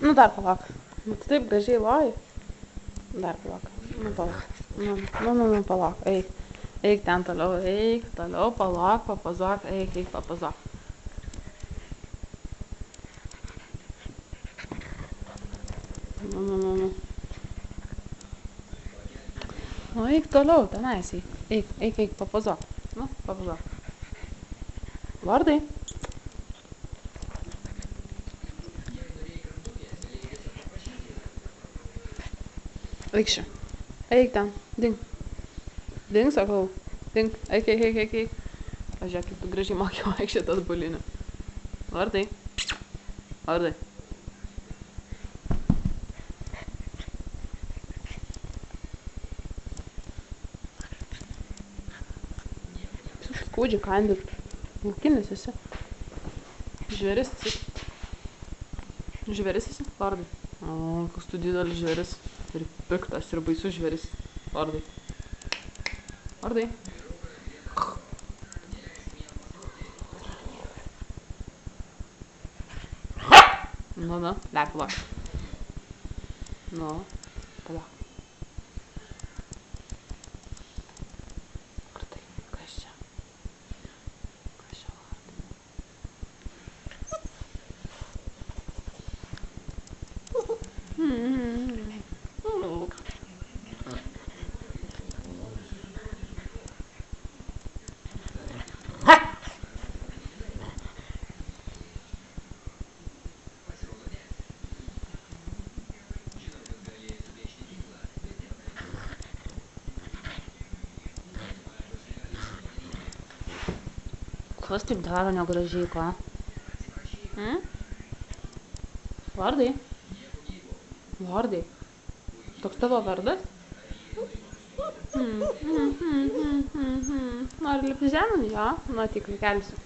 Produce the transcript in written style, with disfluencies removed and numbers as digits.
Nu dar palauk. Nu tu taip gražiai loji. Dar palauk. Nu palauk. Nu, palauk. Eik. Eik ten toliau. Eik toliau. Palauk, papozuok. Eik, papozuok. Nu. Nu, eik toliau, tenais. Eik, papozuok. Nu, papozuok. Vardai. Eik čia. Eik ten. Dink. Dink, sakau. Dink. Eik. Pažiūrėk, kaip tu gražiai moki vaikščioti atbuliniu. Vardai. Vardai. Skaudžiai kandyt. Laukinis esi. Žvėris esi. Žvėris esi? Vardai. O, koks tu didelis žvėris. Ir piktas, ir baisus žvėris. Vardai. Vardai. Nu, leik, palauk. Nu, palauk. Kur tai? Kas čia? Kas čia Vardai? Kas taip daro negražiai, ką? Vardai? Vardai? Toks tavo vardas? Nori lipti žemėn? Jo? Nu, tik kelsiu.